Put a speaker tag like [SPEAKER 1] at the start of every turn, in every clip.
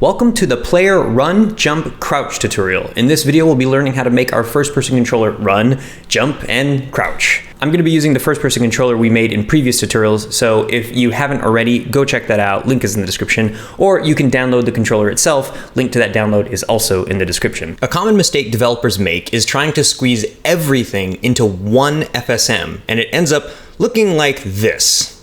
[SPEAKER 1] Welcome to the Player Run, Jump, Crouch tutorial. In this video, we'll be learning how to make our first-person controller run, jump, and crouch. I'm going to be using the first-person controller we made in previous tutorials, so if you haven't already, go check that out. Link is in the description. Or you can download the controller itself. Link to that download is also in the description. A common mistake developers make is trying to squeeze everything into one FSM, and it ends up looking like this.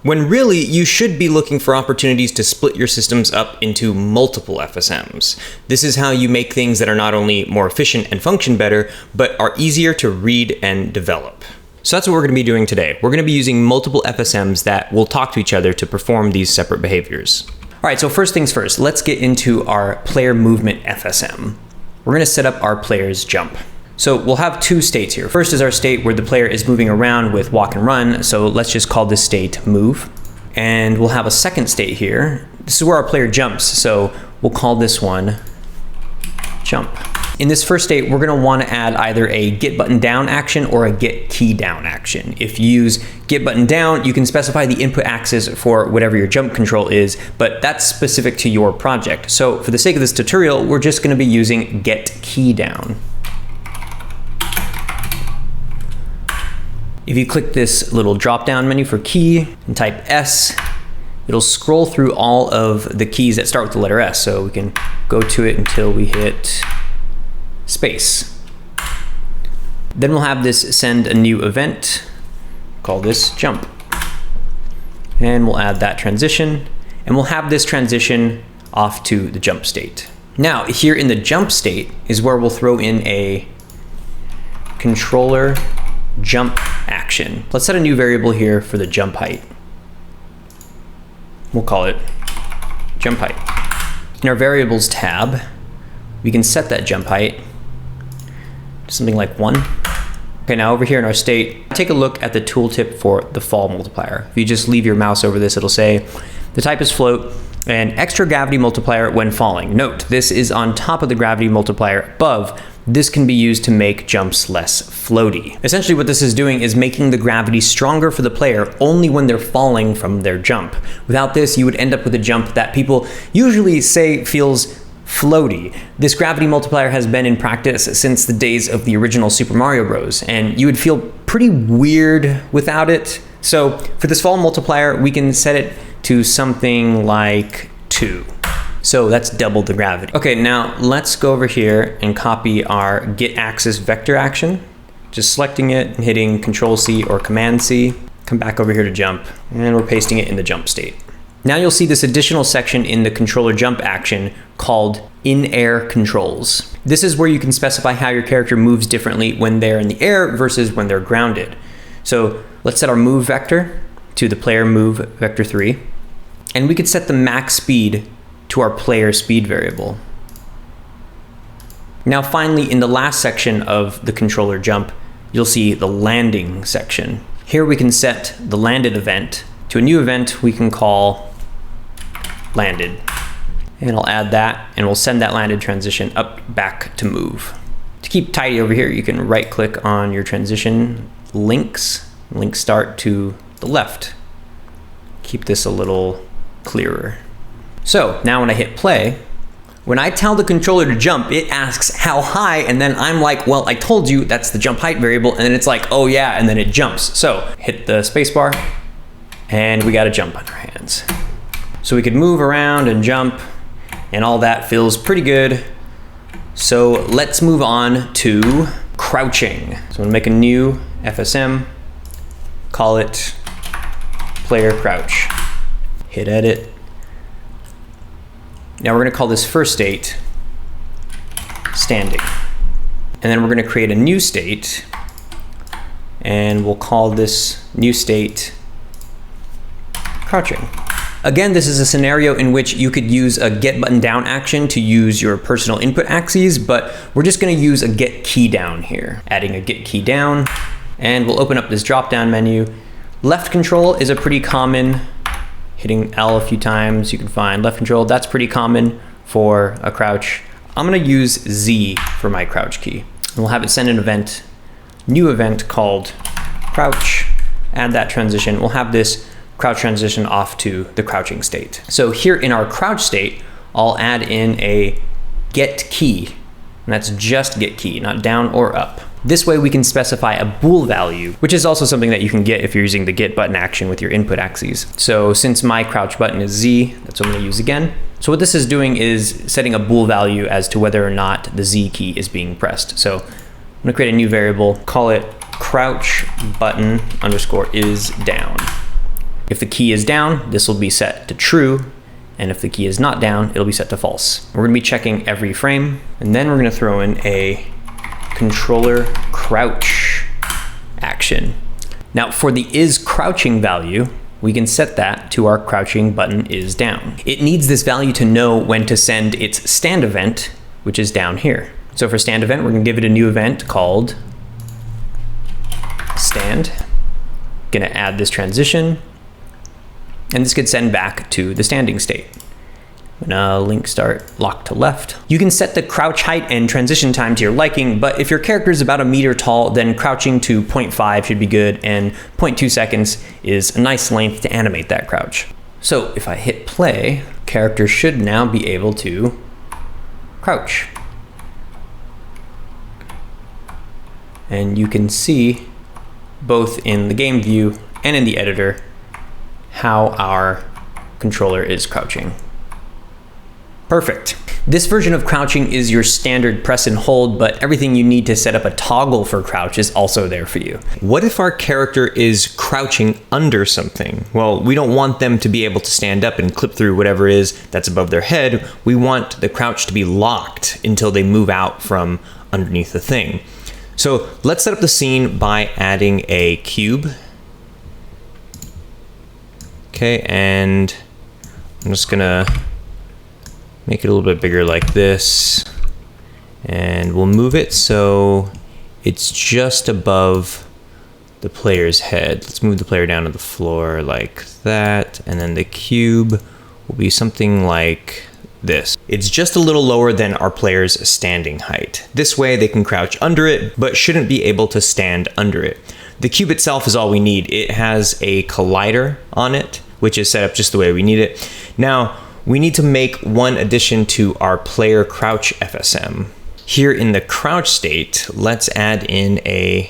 [SPEAKER 1] When really, you should be looking for opportunities to split your systems up into multiple FSMs. This is how you make things that are not only more efficient and function better, but are easier to read and develop. So that's what we're going to be doing today. We're going to be using multiple FSMs that will talk to each other to perform these separate behaviors. All right, so first things first, let's get into our PlayerMovement FSM. We're going to set up our player's jump. So we'll have two states here. First is our state where the player is moving around with walk and run. So let's just call this state move. And we'll have a second state here. This is where our player jumps. So we'll call this one jump. In this first state, we're gonna wanna add either a get button down action or a get key down action. If you use get button down, you can specify the input axis for whatever your jump control is, but that's specific to your project. So for the sake of this tutorial, we're just gonna be using get key down. If you click this little drop-down menu for key and type S, it'll scroll through all of the keys that start with the letter S. So we can go to it until we hit space. Then we'll have this send a new event, call this jump. And we'll add that transition, and we'll have this transition off to the jump state. Now, here in the jump state is where we'll throw in a controller jump action. Let's set a new variable here for the jump height. We'll call it jump height. In our variables tab, we can set that jump height to something like 1. Okay, now over here in our state, take a look at the tooltip for the fall multiplier. If you just leave your mouse over this, it'll say the type is float and extra gravity multiplier when falling. Note, this is on top of the gravity multiplier above. This can be used to make jumps less floaty. Essentially what this is doing is making the gravity stronger for the player only when they're falling from their jump. Without this, you would end up with a jump that people usually say feels floaty. This gravity multiplier has been in practice since the days of the original Super Mario Bros. And you would feel pretty weird without it. So for this fall multiplier, we can set it to something like 2. So that's double the gravity. Okay, now let's go over here and copy our get axis vector action. Just selecting it and hitting Control C or Command C. Come back over here to jump, and we're pasting it in the jump state. Now you'll see this additional section in the controller jump action called in-air controls. This is where you can specify how your character moves differently when they're in the air versus when they're grounded. So let's set our move vector to the player move vector 3, and we could set the max speed to our player speed variable. Now finally, in the last section of the controller jump, you'll see the landing section. Here we can set the landed event to a new event we can call landed. And I'll add that, and we'll send that landed transition up back to move. To keep tidy over here, you can right click on your transition links, link start to the left. Keep this a little clearer. So now when I hit play, when I tell the controller to jump, it asks how high, and then I'm like, well, I told you that's the jump height variable, and then it's like, oh yeah, and then it jumps. So hit the space bar, and we got a jump on our hands. So we could move around and jump, and all that feels pretty good. So let's move on to crouching. So I'm gonna make a new FSM, call it PlayerCrouch. Hit edit. Now we're going to call this first state standing. And then we're going to create a new state, and we'll call this new state crouching. Again, this is a scenario in which you could use a get button down action to use your personal input axes, but we're just going to use a get key down here. Adding a get key down, and we'll open up this drop down menu. Left control is a pretty common. Hitting L a few times, you can find left control. That's pretty common for a crouch. I'm gonna use Z for my crouch key. And we'll have it send an event, new event called crouch, add that transition. We'll have this crouch transition off to the crouching state. So here in our crouch state, I'll add in a get key, and that's just get key, not down or up. This way we can specify a bool value, which is also something that you can get if you're using the get button action with your input axes. So since my crouch button is Z, that's what I'm gonna use again. So what this is doing is setting a bool value as to whether or not the Z key is being pressed. So I'm gonna create a new variable, call it crouch button underscore is down. If the key is down, this will be set to true. And if the key is not down, it'll be set to false. We're gonna be checking every frame, and then we're gonna throw in a controller crouch action. Now for the is crouching value, we can set that to our crouching button is down. It needs this value to know when to send its stand event, which is down here. So for stand event, we're gonna give it a new event called stand. Gonna add this transition, and this could send back to the standing state. When link start lock to left. You can set the crouch height and transition time to your liking, but if your character is about 1 meter tall, then crouching to 0.5 should be good, and 0.2 seconds is a nice length to animate that crouch. So if I hit play, character should now be able to crouch. And you can see both in the game view and in the editor how our controller is crouching. Perfect. This version of crouching is your standard press and hold, but everything you need to set up a toggle for crouch is also there for you.
[SPEAKER 2] What if our character is crouching under something? Well, we don't want them to be able to stand up and clip through whatever it is that's above their head. We want the crouch to be locked until they move out from underneath the thing. So let's set up the scene by adding a cube. Okay, and I'm just gonna make it a little bit bigger like this, and we'll move it so it's just above the player's head. Let's move the player down to the floor like that, and then the cube will be something like this. It's just a little lower than our player's standing height. This way they can crouch under it, but shouldn't be able to stand under it. The cube itself is all we need. It has a collider on it, which is set up just the way we need it. Now, we need to make one addition to our PlayerCrouch FSM. Here in the crouch state, let's add in a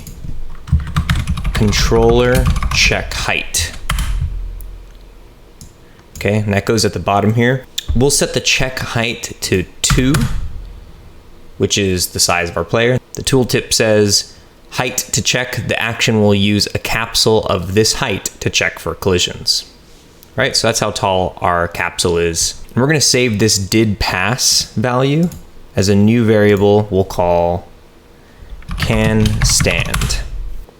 [SPEAKER 2] controller check height. Okay, and that goes at the bottom here. We'll set the check height to 2, which is the size of our player. The tooltip says height to check. The action will use a capsule of this height to check for collisions. Right, so that's how tall our capsule is. And we're gonna save this did pass value as a new variable we'll call can stand.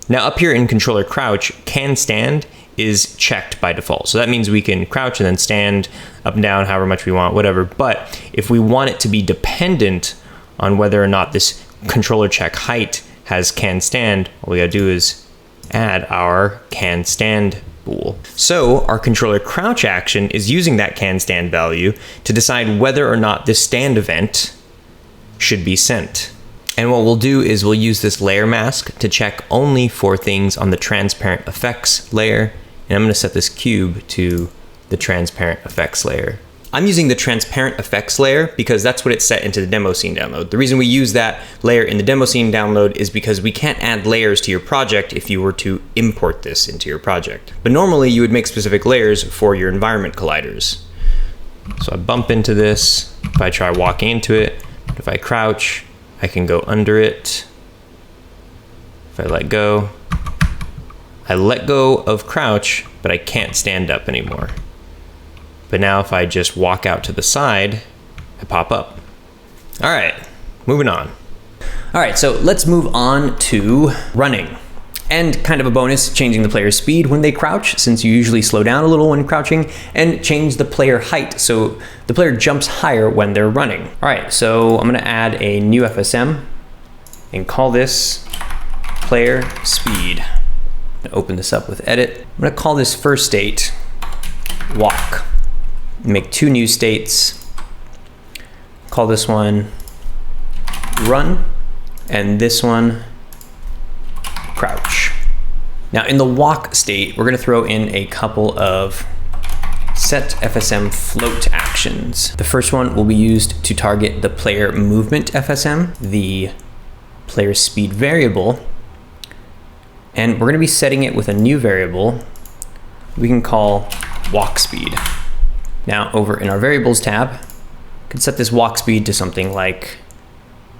[SPEAKER 2] Now up here in controller crouch, can stand is checked by default. So that means we can crouch and then stand up and down however much we want, whatever. But if we want it to be dependent on whether or not this controller check height has can stand, all we gotta do is add our can stand bool. So our controller crouch action is using that can stand value to decide whether or not this stand event should be sent. And what we'll do is we'll use this layer mask to check only for things on the transparent effects layer. And I'm gonna set this cube to the transparent effects layer. I'm using the transparent effects layer because that's what it's set into the demo scene download. The reason we use that layer in the demo scene download is because we can't add layers to your project if you were to import this into your project. But normally you would make specific layers for your environment colliders. So I bump into this. If I try walking into it, if I crouch, I can go under it. If I let go of crouch, but I can't stand up anymore. But now if I just walk out to the side, I pop up. All right, moving on.
[SPEAKER 1] All right, so let's move on to running. And kind of a bonus, changing the player's speed when they crouch, since you usually slow down a little when crouching, and change the player height so the player jumps higher when they're running. All right, so I'm gonna add a new FSM and call this PlayerSpeed. Open this up with edit. I'm gonna call this first state walk. Make 2 new states. Call this one run, and this one crouch. Now in the walk state, we're gonna throw in a couple of set FSM float actions. The first one will be used to target the PlayerMovement FSM, the PlayerSpeed variable, and we're going to be setting it with a new variable we can call walk speed. Now over in our variables tab, we can set this walk speed to something like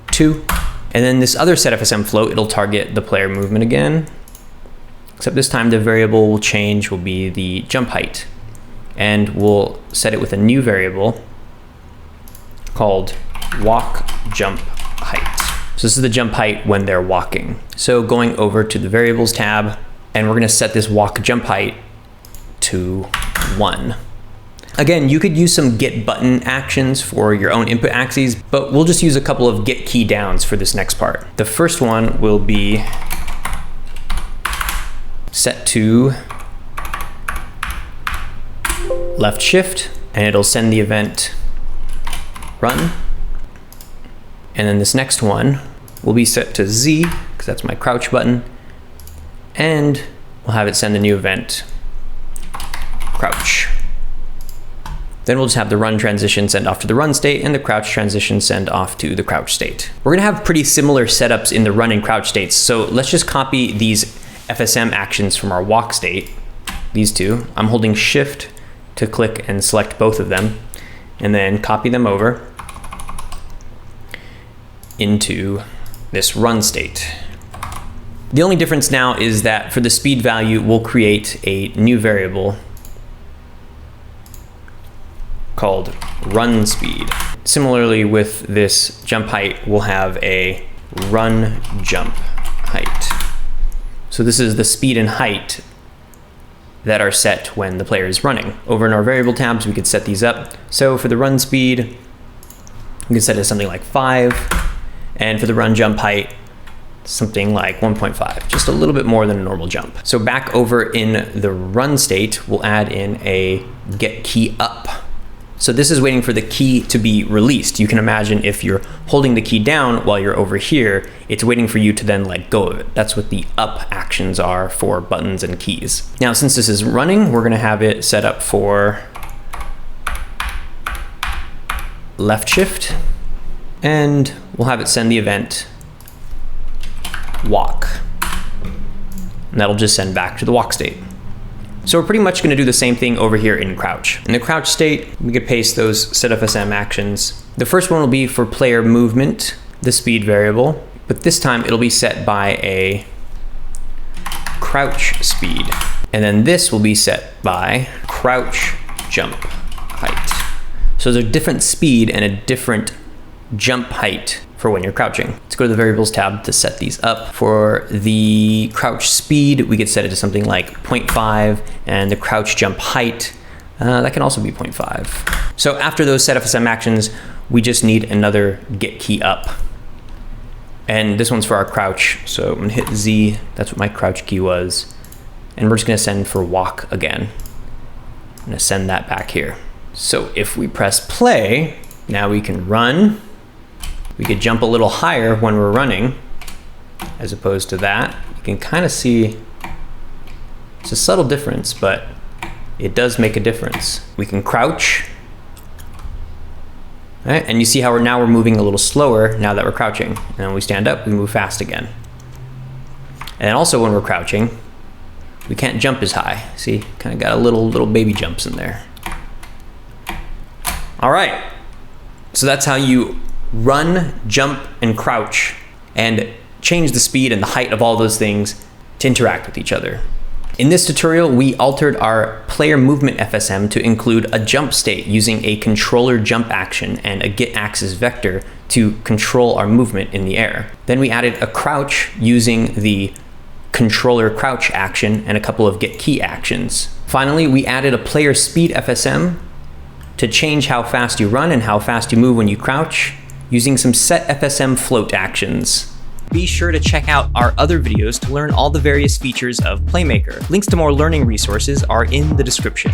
[SPEAKER 1] 2. And then this other set FSM float, it'll target the player movement again, except this time the variable will change, will be the jump height. And we'll set it with a new variable called walk jump height. So this is the jump height when they're walking. So going over to the variables tab, and we're gonna set this walk jump height to 1. Again, you could use some get button actions for your own input axes, but we'll just use a couple of get key downs for this next part. The first one will be set to left shift, and it'll send the event run. And then this next one will be set to Z, because that's my crouch button, and we'll have it send a new event crouch. Then we'll just have the run transition send off to the run state and the crouch transition send off to the crouch state. We're gonna have pretty similar setups in the run and crouch states. So let's just copy these FSM actions from our walk state, these two. I'm holding shift to click and select both of them, and then copy them over into this run state. The only difference now is that for the speed value, we'll create a new variable called run speed. Similarly with this jump height, we'll have a run jump height. So this is the speed and height that are set when the player is running. Over in our variable tabs, we could set these up. So for the run speed, we can set it to something like 5, and for the run jump height, something like 1.5, just a little bit more than a normal jump. So back over in the run state, we'll add in a get key up. So this is waiting for the key to be released. You can imagine if you're holding the key down while you're over here, it's waiting for you to then let go of it. That's what the up actions are for buttons and keys. Now, since this is running, we're gonna have it set up for left shift, and we'll have it send the event walk. And that'll just send back to the walk state. So we're pretty much going to do the same thing over here in crouch. In the crouch state, we could paste those set FSM actions. The first one will be for player movement, the speed variable, but this time it'll be set by a crouch speed. And then this will be set by crouch jump height. So there's a different speed and a different jump height for when you're crouching. Let's go to the variables tab to set these up. For the crouch speed, we could set it to something like 0.5, and the crouch jump height, that can also be 0.5. So after those set FSM actions, we just need another get key up. And this one's for our crouch. So I'm gonna hit Z, that's what my crouch key was. And we're just gonna send for walk again. I'm gonna send that back here. So if we press play, now we can run. We could jump a little higher when we're running, as opposed to that. You can kind of see it's a subtle difference, but it does make a difference. We can crouch, right? And you see how we're moving a little slower now that we're crouching. And when we stand up, we move fast again. And also when we're crouching, we can't jump as high. See, kind of got a little baby jumps in there. All right, so that's how you run, jump, and crouch, and change the speed and the height of all those things to interact with each other. In this tutorial, we altered our PlayerMovement FSM to include a jump state using a controller jump action and a get axis vector to control our movement in the air. Then we added a crouch using the controller crouch action and a couple of get key actions. Finally, we added a PlayerSpeed FSM to change how fast you run and how fast you move when you crouch, using some set FSM float actions. Be sure to check out our other videos to learn all the various features of Playmaker. Links to more learning resources are in the description.